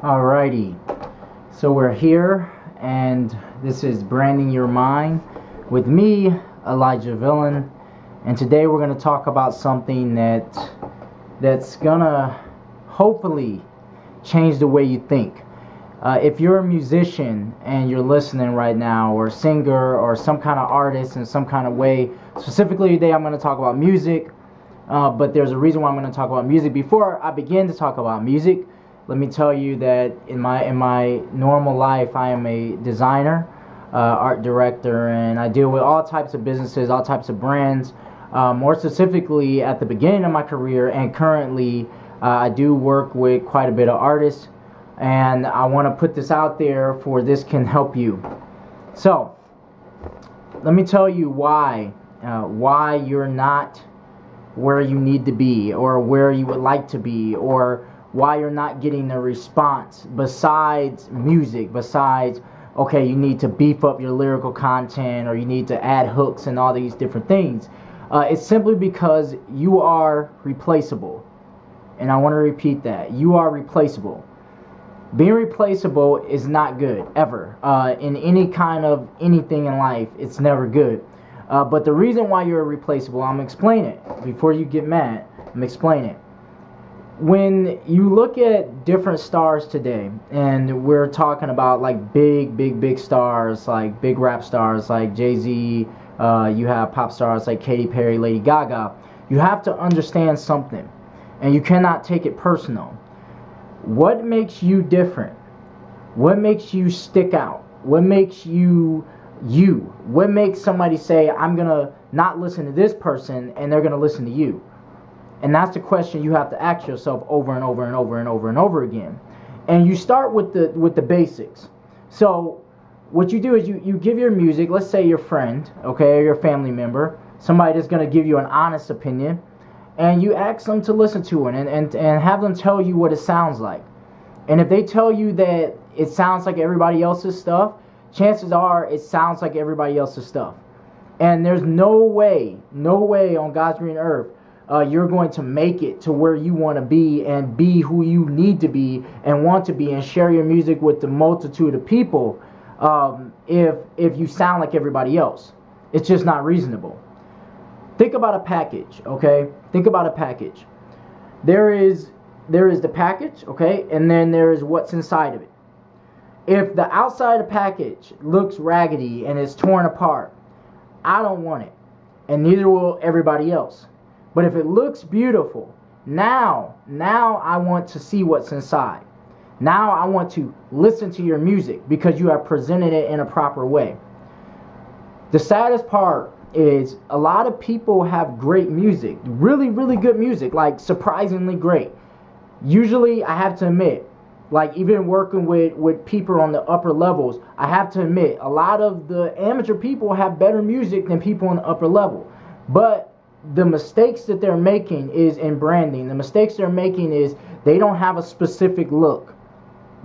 Alrighty, so we're here, and this is Branding Your Mind with me, Elijah Villain, and today we're going to talk about something that's gonna hopefully change the way you think. If you're a musician and you're listening right now, or a singer, or some kind of artist in some kind of way, specifically today I'm going to talk about music, but there's a reason why I'm going to talk about music. Before I begin to talk about music, let me tell you that in my normal life, I am a designer, art director, and I deal with all types of businesses, all types of brands. More specifically, at the beginning of my career and currently, I do work with quite a bit of artists, and I want to put this out there for this can help you. So, let me tell you why you're not where you need to be, or where you would like to be, or why you're not getting the response besides music, besides, okay, you need to beef up your lyrical content, or you need to add hooks and all these different things. It's simply because you are replaceable. And I want to repeat that. You are replaceable. Being replaceable is not good, ever. In any kind of anything in life, it's never good. But the reason why you're replaceable, I'm going to explain it. Before you get mad, I'm going to explain it. When you look at different stars today, and we're talking about like big stars, like big rap stars like Jay-Z, you have pop stars like Katy Perry, Lady Gaga, you have to understand something, and you cannot take it personal. What makes you different? What makes you stick out? What makes you you? What makes somebody say, I'm going to not listen to this person, and they're going to listen to you? And that's the question you have to ask yourself over and over and over and over and over again. And you start with the basics. So what you do is you give your music, let's say your friend, okay, or your family member, somebody that's going to give you an honest opinion, and you ask them to listen to it and have them tell you what it sounds like. And if they tell you that it sounds like everybody else's stuff, chances are it sounds like everybody else's stuff. And there's no way on God's green earth you're going to make it to where you want to be and be who you need to be and want to be and share your music with the multitude of people if you sound like everybody else. It's just not reasonable. Think about a package, okay? Think about a package. There is the package, okay? And then there is what's inside of it. If the outside of the package looks raggedy and is torn apart, I don't want it. And neither will everybody else. But if it looks beautiful, now I want to see what's inside. Now I want to listen to your music because you have presented it in a proper way. The saddest part is a lot of people have great music, really good music, like surprisingly great. Usually, I have to admit, like even working with people on the upper levels, I have to admit a lot of the amateur people have better music than people on the upper level. But the mistakes that they're making is in branding. The mistakes they're making is they don't have a specific look.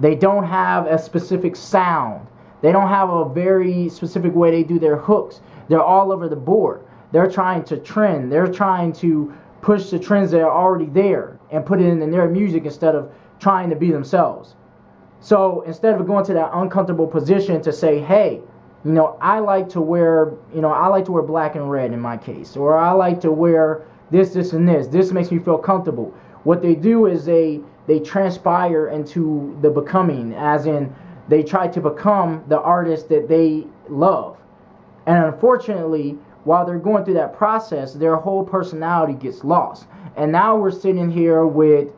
They don't have a specific sound. They don't have a very specific way they do their hooks. They're all over the board. They're trying to trend. They're trying to push the trends that are already there and put it in their music instead of trying to be themselves. So instead of going to that uncomfortable position to say, hey, I like to wear black and red in my case, or I like to wear this and this. This makes me feel comfortable. What they do is they transpire into the becoming, as in they try to become the artist that they love. And unfortunately, while they're going through that process, their whole personality gets lost. And now we're sitting here with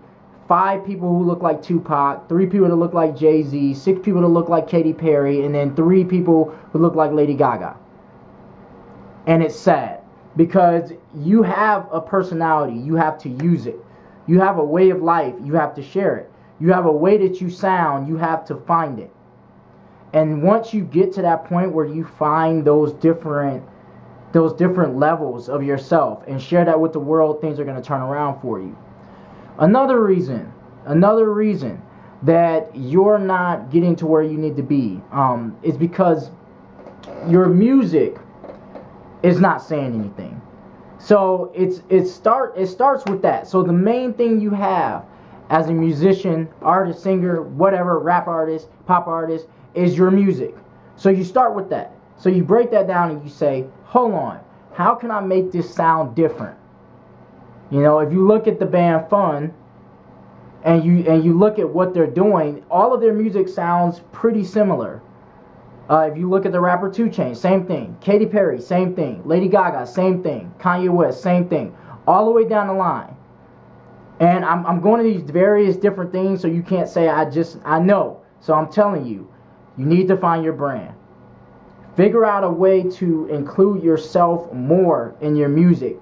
5 people who look like Tupac, 3 people that look like Jay-Z, 6 people that look like Katy Perry, and then 3 people who look like Lady Gaga. And it's sad because you have a personality, you have to use it. You have a way of life, you have to share it. You have a way that you sound, you have to find it. And once you get to that point where you find those different levels of yourself and share that with the world, things are going to turn around for you. Another reason that you're not getting to where you need to be is because your music is not saying anything. So it starts with that. So the main thing you have as a musician, artist, singer, whatever, rap artist, pop artist, is your music. So you start with that. So you break that down and you say, hold on, how can I make this sound different? You know, if you look at the band Fun and you look at what they're doing, all of their music sounds pretty similar. If you look at the rapper 2 Chainz, same thing. Katy Perry, same thing. Lady Gaga, same thing. Kanye West, same thing. All the way down the line. And I'm going to these various different things, so you can't say I know. So I'm telling you, you need to find your brand. Figure out a way to include yourself more in your music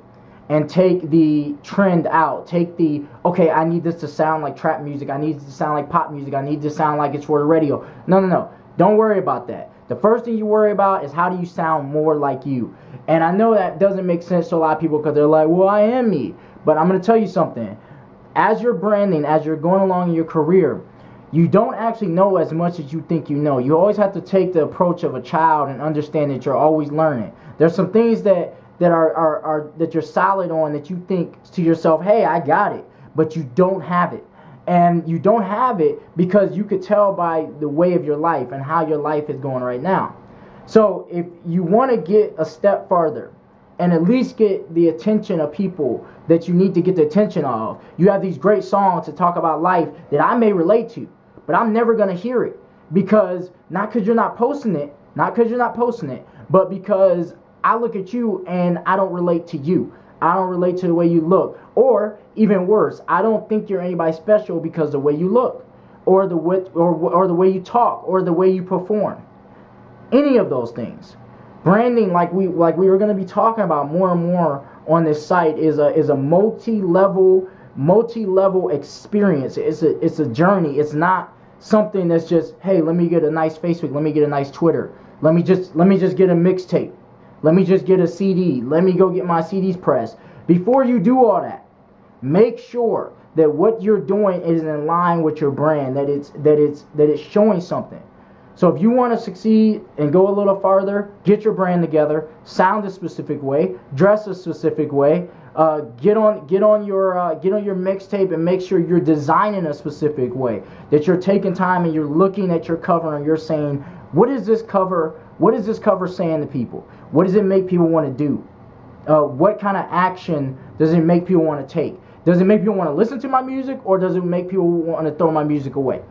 and take the trend out. Take the, okay, I need this to sound like trap music. I need it to sound like pop music. I need it to sound like it's for the radio. No. Don't worry about that. The first thing you worry about is how do you sound more like you. And I know that doesn't make sense to a lot of people because they're like, well, I am me. But I'm going to tell you something. As you're branding, as you're going along in your career, you don't actually know as much as you think you know. You always have to take the approach of a child and understand that you're always learning. There's some things that you're solid on that you think to yourself, hey, I got it, but you don't have it. And you don't have it because you could tell by the way of your life and how your life is going right now. So if you want to get a step farther and at least get the attention of people that you need to get the attention of, you have these great songs to talk about life that I may relate to, but I'm never going to hear it because, not because you're not posting it, but because I look at you and I don't relate to you. I don't relate to the way you look. Or even worse, I don't think you're anybody special because of the way you look, or the way you talk, or the way you perform. Any of those things. Branding, like we were going to be talking about more and more on this site, is a multi-level experience. It's a journey. It's not something that's just, hey, let me get a nice Facebook, let me get a nice Twitter, let me just get a mixtape. Let me just get a CD. Let me go get my CDs pressed. Before you do all that, make sure that what you're doing is in line with your brand, that it's showing something. So if you want to succeed and go a little farther, get your brand together, sound a specific way, dress a specific way, get on your mixtape and make sure you're designing a specific way, that you're taking time and you're looking at your cover and you're saying, what is this cover saying to people? What does it make people want to do? What kind of action does it make people want to take? Does it make people want to listen to my music, or does it make people want to throw my music away?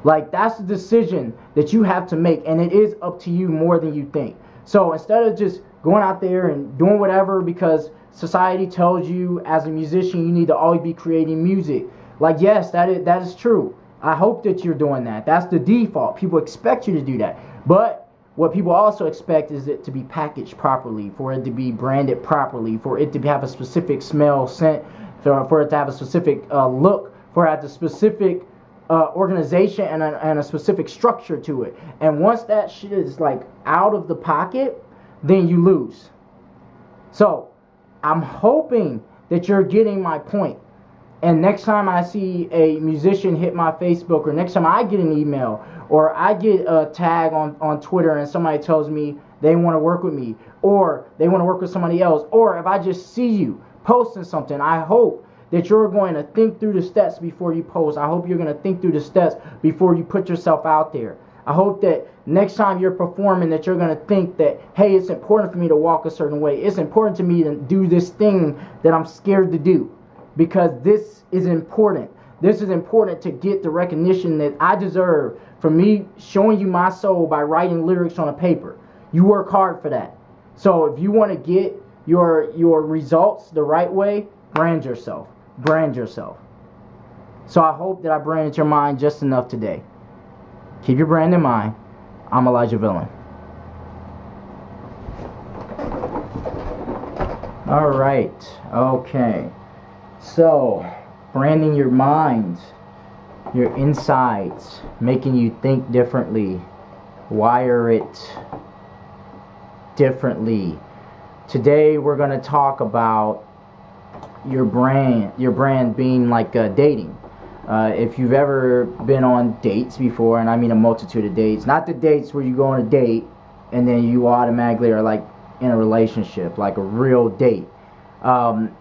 Like, that's the decision that you have to make, and it is up to you more than you think. So instead of just going out there and doing whatever because society tells you as a musician you need to always be creating music, like, yes, that is true. I hope that you're doing that. That's the default. People expect you to do that. But what people also expect is it to be packaged properly, for it to be branded properly, for it to have a specific smell, scent, for it to have a specific look, for it to have a specific organization and a specific structure to it. And once that shit is like out of the pocket, then you lose. So I'm hoping that you're getting my point. And next time I see a musician hit my Facebook, or next time I get an email, or I get a tag on Twitter and somebody tells me they want to work with me, or they want to work with somebody else, or if I just see you posting something, I hope that you're going to think through the steps before you post. I hope you're going to think through the steps before you put yourself out there. I hope that next time you're performing that you're going to think that, hey, it's important for me to walk a certain way. It's important to me to do this thing that I'm scared to do. Because this is important. This is important to get the recognition that I deserve from me showing you my soul by writing lyrics on a paper. You work hard for that. So if you want to get your results the right way, brand yourself. Brand yourself. So I hope that I branded your mind just enough today. Keep your brand in mind. I'm Elijah Villain. All right. Okay. So, branding your mind, your insides, making you think differently, wire it differently. Today we're going to talk about your brand being like dating. If you've ever been on dates before, and I mean a multitude of dates, not the dates where you go on a date and then you automatically are like in a relationship, like a real date.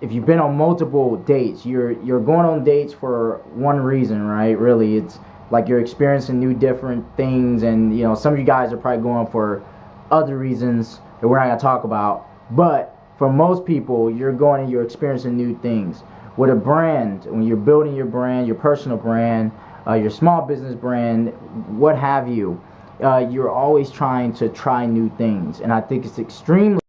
If you've been on multiple dates, you're going on dates for one reason, right? Really, it's like you're experiencing new different things, and you know some of you guys are probably going for other reasons that we're not gonna talk about. But for most people, you're going and you're experiencing new things. With a brand, when you're building your brand, your personal brand, your small business brand, what have you, you're always trying to try new things, and I think it's extremely